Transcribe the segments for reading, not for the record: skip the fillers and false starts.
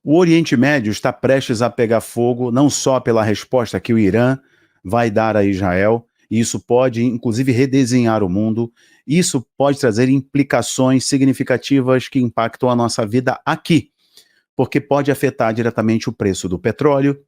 O Oriente Médio está prestes a pegar fogo, não só pela resposta que o Irã vai dar a Israel, e isso pode, inclusive, redesenhar o mundo. Isso pode trazer implicações significativas que impactam a nossa vida aqui, porque pode afetar diretamente o preço do petróleo,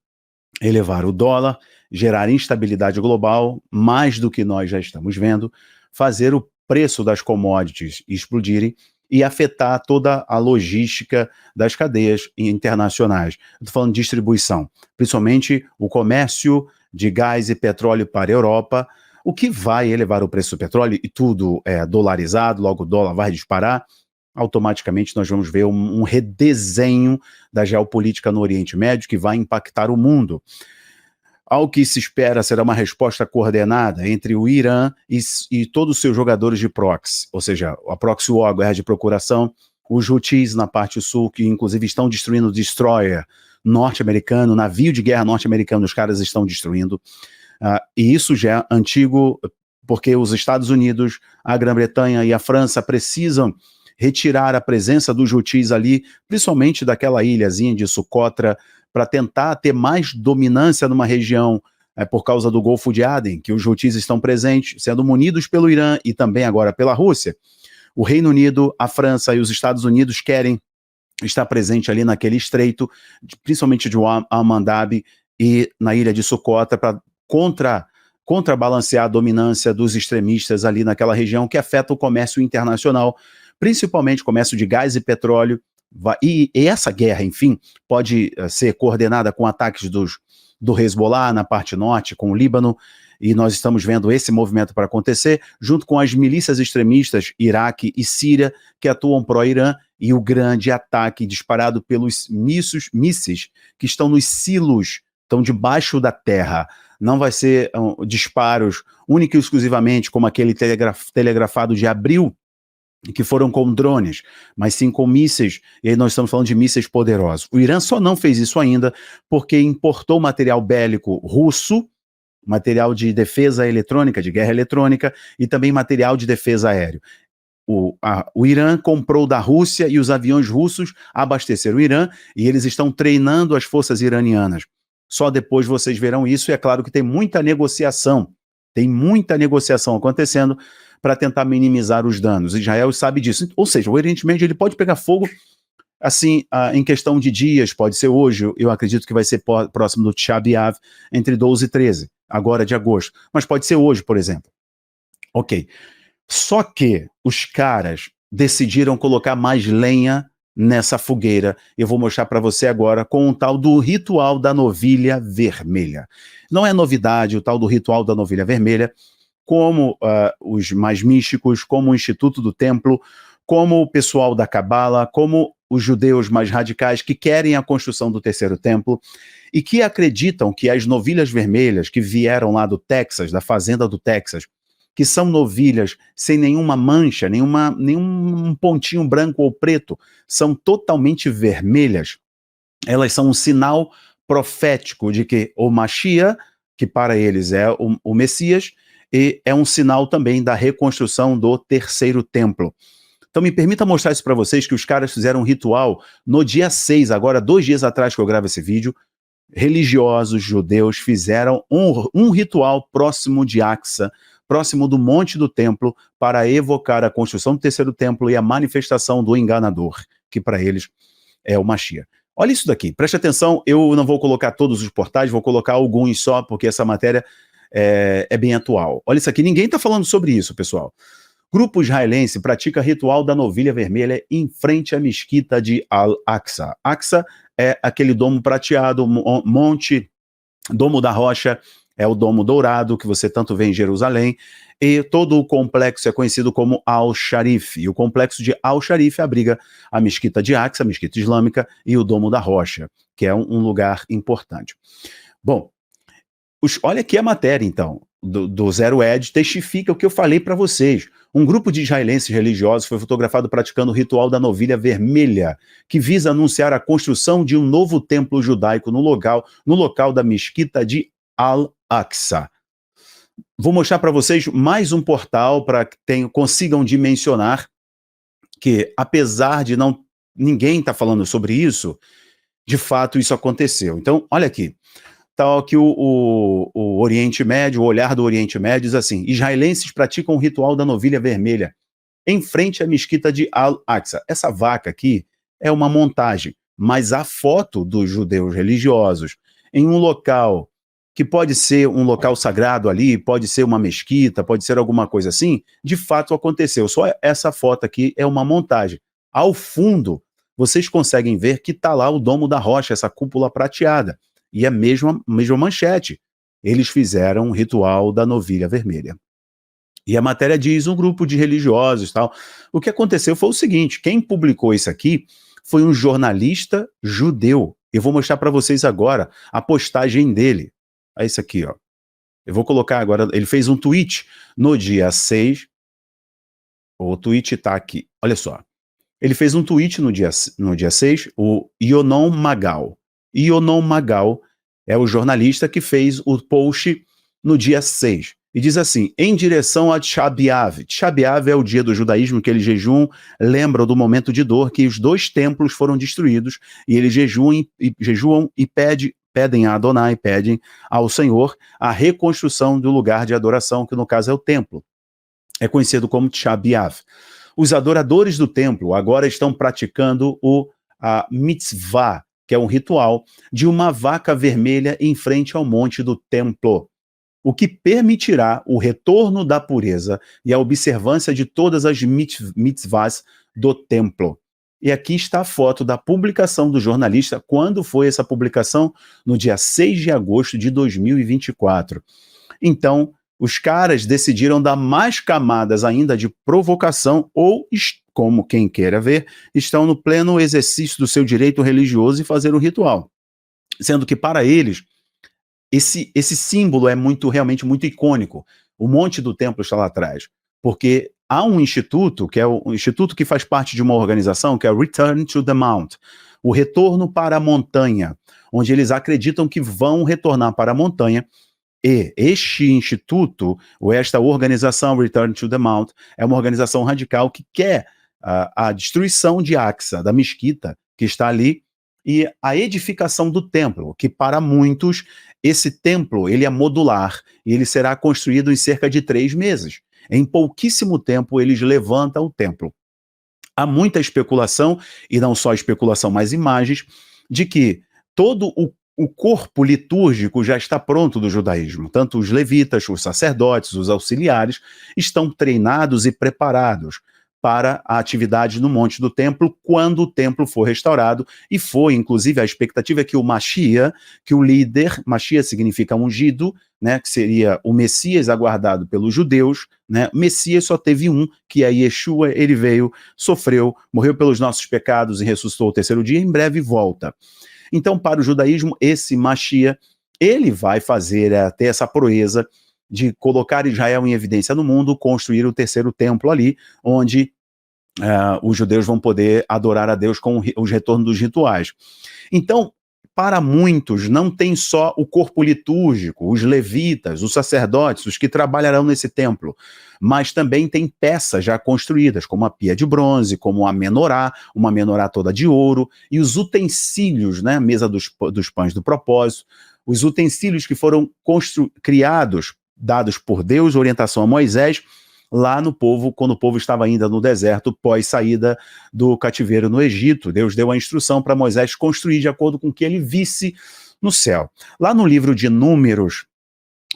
elevar o dólar, gerar instabilidade global, mais do que nós já estamos vendo, fazer o preço das commodities explodirem e afetar toda a logística das cadeias internacionais. Estou falando de distribuição, principalmente o comércio de gás e petróleo para a Europa, o que vai elevar o preço do petróleo, e tudo é dolarizado, logo o dólar vai disparar. Automaticamente nós vamos ver um redesenho da geopolítica no Oriente Médio que vai impactar o mundo. Ao que se espera será uma resposta coordenada entre o Irã e todos os seus jogadores de proxy, ou seja, a proxy war, a guerra de procuração, os Houthis na parte sul, que inclusive estão destruindo o destroyer norte-americano, navio de guerra norte-americano, os caras estão destruindo. E isso já é antigo, porque os Estados Unidos, a Grã-Bretanha e a França precisam retirar a presença dos Houthis ali, principalmente daquela ilhazinha de Socotra, para tentar ter mais dominância numa região por causa do Golfo de Aden, que os Houthis estão presentes, sendo munidos pelo Irã e também agora pela Rússia. O Reino Unido, a França e os Estados Unidos querem estar presente ali naquele estreito, principalmente de Al-Mandab e na ilha de Socotra, para contrabalancear a dominância dos extremistas ali naquela região, que afeta o comércio internacional, principalmente o comércio de gás e petróleo. E essa guerra, enfim, pode ser coordenada com ataques do Hezbollah na parte norte, com o Líbano, e nós estamos vendo esse movimento para acontecer, junto com as milícias extremistas Iraque e Síria, que atuam pró-Irã, e o grande ataque disparado pelos mísseis que estão nos silos, estão debaixo da terra. Não vai ser disparos única e exclusivamente como aquele telegrafado de abril, que foram com drones, mas sim com mísseis, e aí nós estamos falando de mísseis poderosos. O Irã só não fez isso ainda porque importou material bélico russo, material de defesa eletrônica, de guerra eletrônica, e também material de defesa aéreo. O Irã comprou da Rússia e os aviões russos abasteceram o Irã e eles estão treinando as forças iranianas. Só depois vocês verão isso, e é claro que tem muita negociação acontecendo para tentar minimizar os danos. Israel sabe disso. Ou seja, o Oriente Médio ele pode pegar fogo assim, em questão de dias, pode ser hoje, eu acredito que vai ser próximo do Tisha B'Av, entre 12 e 13, agora de agosto, mas pode ser hoje, por exemplo. Ok. Só que os caras decidiram colocar mais lenha nessa fogueira. Eu vou mostrar para você agora com o tal do ritual da novilha vermelha. Não é novidade o tal do ritual da novilha vermelha, como os mais místicos, como o Instituto do Templo, como o pessoal da Cabala, como os judeus mais radicais que querem a construção do terceiro templo e que acreditam que as novilhas vermelhas que vieram lá do Texas, da fazenda do Texas, que são novilhas sem nenhuma mancha, nenhum pontinho branco ou preto, são totalmente vermelhas. Elas são um sinal profético de que o Mashiach, que para eles é o Messias, e é um sinal também da reconstrução do terceiro templo. Então me permita mostrar isso para vocês, que os caras fizeram um ritual no dia 6, agora 2 dias atrás que eu gravo esse vídeo, religiosos judeus fizeram um ritual próximo de Aqsa, próximo do Monte do Templo, para evocar a construção do terceiro templo e a manifestação do enganador, que para eles é o Mashiach. Olha isso daqui, preste atenção, eu não vou colocar todos os portais, vou colocar alguns só, porque essa matéria é bem atual. Olha isso aqui, ninguém está falando sobre isso, pessoal. Grupo israelense pratica ritual da novilha vermelha em frente à mesquita de Al-Aqsa. Aqsa é aquele domo prateado, domo da rocha, é o domo dourado que você tanto vê em Jerusalém, e todo o complexo é conhecido como Al-Sharif, e o complexo de Al-Sharif abriga a mesquita de Aqsa, a mesquita islâmica, e o domo da rocha, que é um lugar importante. Bom, olha aqui a matéria, então, do Zero Edge, testifica o que eu falei para vocês. Um grupo de israelenses religiosos foi fotografado praticando o ritual da novilha vermelha, que visa anunciar a construção de um novo templo judaico no local da mesquita de Al-Aqsa. Vou mostrar para vocês mais um portal para que consigam dimensionar que, apesar de ninguém estar falando sobre isso, de fato isso aconteceu. Então, olha aqui, tá aqui o Oriente Médio, o olhar do Oriente Médio diz assim: israelenses praticam o ritual da novilha vermelha em frente à mesquita de Al-Aqsa. Essa vaca aqui é uma montagem, mas a foto dos judeus religiosos em um local que pode ser um local sagrado ali, pode ser uma mesquita, pode ser alguma coisa assim, de fato aconteceu. Só essa foto aqui é uma montagem. Ao fundo, vocês conseguem ver que está lá o Domo da Rocha, essa cúpula prateada, e a mesma manchete. Eles fizeram um ritual da novilha vermelha. E a matéria diz um grupo de religiosos e tal. O que aconteceu foi o seguinte: quem publicou isso aqui foi um jornalista judeu. Eu vou mostrar para vocês agora a postagem dele. É isso aqui, ó. Eu vou colocar agora. Ele fez um tweet no dia 6. O tweet tá aqui. Olha só. Ele fez um tweet no dia 6, o Yonon Magal. Yonon Magal é o jornalista que fez o post no dia 6. E diz assim: em direção a Tisha B'Av. Tisha B'Av é o dia do judaísmo que eles jejuam, lembram do momento de dor que os 2 templos foram destruídos, e eles jejuam e pedem a Adonai, pedem ao Senhor a reconstrução do lugar de adoração, que no caso é o templo. É conhecido como Tisha B'Av. Os adoradores do templo agora estão praticando a mitzvah, que é um ritual de uma vaca vermelha em frente ao monte do templo, o que permitirá o retorno da pureza e a observância de todas as mitzvahs do templo. E aqui está a foto da publicação do jornalista. Quando foi essa publicação? No dia 6 de agosto de 2024. Então, os caras decidiram dar mais camadas ainda de provocação ou, como quem queira ver, estão no pleno exercício do seu direito religioso e fazer o ritual. Sendo que para eles, esse símbolo é realmente muito icônico. O monte do templo está lá atrás, porque há um instituto, que é o instituto que faz parte de uma organização, que é Return to the Mount, o retorno para a montanha, onde eles acreditam que vão retornar para a montanha. E este instituto, ou esta organização Return to the Mount, é uma organização radical que quer a destruição de Aqsa, da mesquita que está ali, e a edificação do templo, que para muitos, esse templo ele é modular, e ele será construído em cerca de 3 meses. Em pouquíssimo tempo, eles levantam o templo. Há muita especulação, e não só especulação, mas imagens, de que todo o corpo litúrgico já está pronto do judaísmo. Tanto os levitas, os sacerdotes, os auxiliares estão treinados e preparados para a atividade no Monte do Templo quando o templo for restaurado. E foi, inclusive, a expectativa é que o Mashiach, que o líder, Mashiach significa ungido, né, que seria o Messias aguardado pelos judeus, né? Messias só teve um, que é Yeshua. Ele veio, sofreu, morreu pelos nossos pecados e ressuscitou ao 3º dia, em breve volta. Então, para o judaísmo, esse Mashiach, ele vai ter essa proeza de colocar Israel em evidência no mundo, construir o 3º templo ali, onde os judeus vão poder adorar a Deus com os retornos dos rituais. Então, para muitos, não tem só o corpo litúrgico, os levitas, os sacerdotes, os que trabalharão nesse templo, mas também tem peças já construídas, como a pia de bronze, como a menorá, uma menorá toda de ouro, e os utensílios, né, a mesa dos pães do propósito, os utensílios que foram criados, dados por Deus, orientação a Moisés, lá no povo, quando o povo estava ainda no deserto, pós-saída do cativeiro no Egito. Deus deu a instrução para Moisés construir de acordo com o que ele visse no céu. Lá no livro de Números,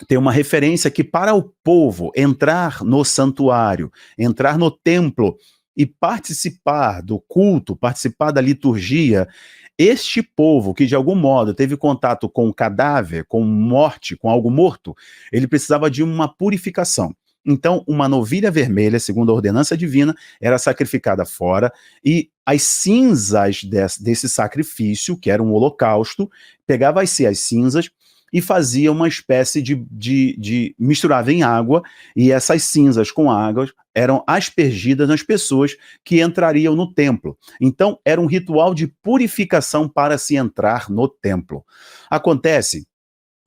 tem uma referência que para o povo entrar no santuário, entrar no templo e participar do culto, participar da liturgia, este povo que de algum modo teve contato com cadáver, com morte, com algo morto, ele precisava de uma purificação. Então, uma novilha vermelha, segundo a ordenança divina, era sacrificada fora, e as cinzas desse sacrifício, que era um holocausto, pegava-se as cinzas e fazia uma espécie de misturava em água, e essas cinzas com água eram aspergidas nas pessoas que entrariam no templo. Então, era um ritual de purificação para se entrar no templo. Acontece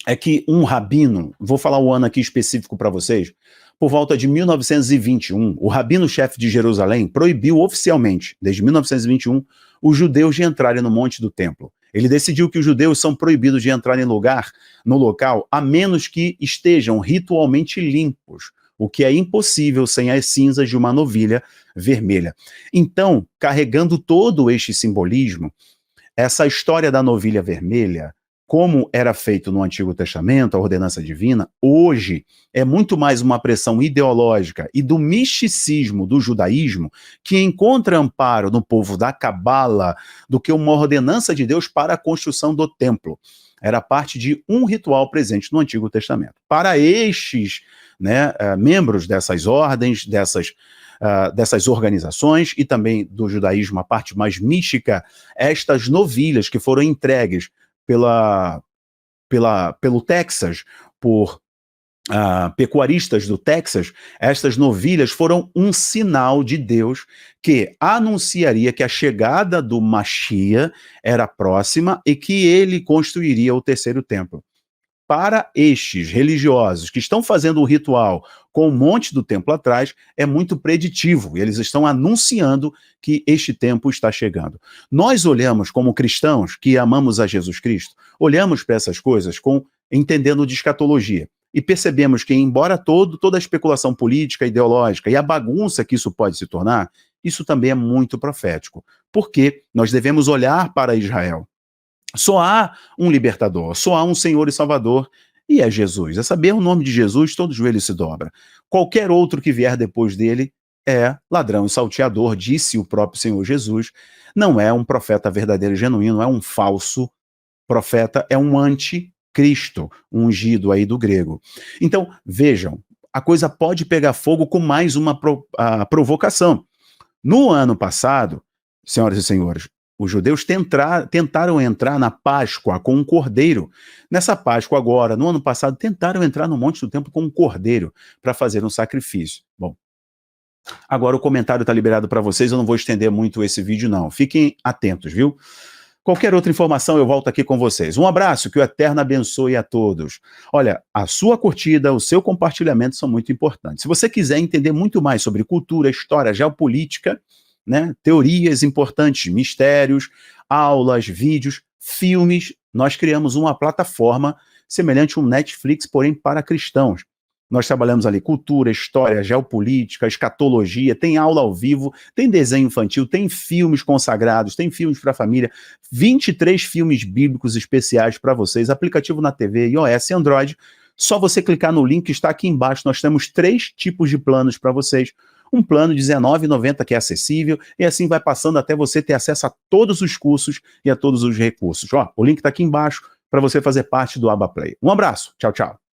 é que um rabino, vou falar o ano aqui específico para vocês, por volta de 1921, o rabino-chefe de Jerusalém proibiu oficialmente, desde 1921, os judeus de entrarem no Monte do Templo. Ele decidiu que os judeus são proibidos de entrar no local, a menos que estejam ritualmente limpos, o que é impossível sem as cinzas de uma novilha vermelha. Então, carregando todo este simbolismo, essa história da novilha vermelha, como era feito no Antigo Testamento, a ordenança divina, hoje é muito mais uma pressão ideológica e do misticismo do judaísmo que encontra amparo no povo da Cabala do que uma ordenança de Deus para a construção do templo. Era parte de um ritual presente no Antigo Testamento. Para estes, né, membros dessas ordens, dessas organizações e também do judaísmo, a parte mais mística, estas novilhas que foram entregues pelo Texas, por pecuaristas do Texas, estas novilhas foram um sinal de Deus que anunciaria que a chegada do Mashiach era próxima e que ele construiria o terceiro templo. Para estes religiosos que estão fazendo o ritual com o monte do templo atrás, é muito preditivo. Eles estão anunciando que este tempo está chegando. Nós olhamos como cristãos que amamos a Jesus Cristo, olhamos para essas coisas entendendo de escatologia. E percebemos que, embora toda a especulação política, ideológica e a bagunça que isso pode se tornar, isso também é muito profético. Porque nós devemos olhar para Israel. Só há um libertador, só há um Senhor e Salvador, e é Jesus. É saber o nome de Jesus, todo joelho se dobra. Qualquer outro que vier depois dele é ladrão e salteador, disse o próprio Senhor Jesus. Não é um profeta verdadeiro e genuíno, é um falso profeta, é um anticristo, ungido aí do grego. Então, vejam, a coisa pode pegar fogo com mais uma provocação. No ano passado, senhoras e senhores, os judeus tentaram entrar na Páscoa com um cordeiro. Nessa Páscoa agora, no ano passado, tentaram entrar no Monte do Templo com um cordeiro para fazer um sacrifício. Bom, agora o comentário está liberado para vocês, eu não vou estender muito esse vídeo não. Fiquem atentos, viu? Qualquer outra informação eu volto aqui com vocês. Um abraço, que o Eterno abençoe a todos. Olha, a sua curtida, o seu compartilhamento são muito importantes. Se você quiser entender muito mais sobre cultura, história, geopolítica, né, teorias importantes, mistérios, aulas, vídeos, filmes, nós criamos uma plataforma semelhante a um Netflix, porém para cristãos. Nós trabalhamos ali cultura, história, geopolítica, escatologia, tem aula ao vivo, tem desenho infantil, tem filmes consagrados, tem filmes para a família, 23 filmes bíblicos especiais para vocês, aplicativo na TV, iOS e Android. Só você clicar no link que está aqui embaixo, nós temos 3 tipos de planos para vocês. Um plano de R$19,90 que é acessível, e assim vai passando até você ter acesso a todos os cursos e a todos os recursos. Ó, o link está aqui embaixo para você fazer parte do Aba Play. Um abraço, tchau, tchau.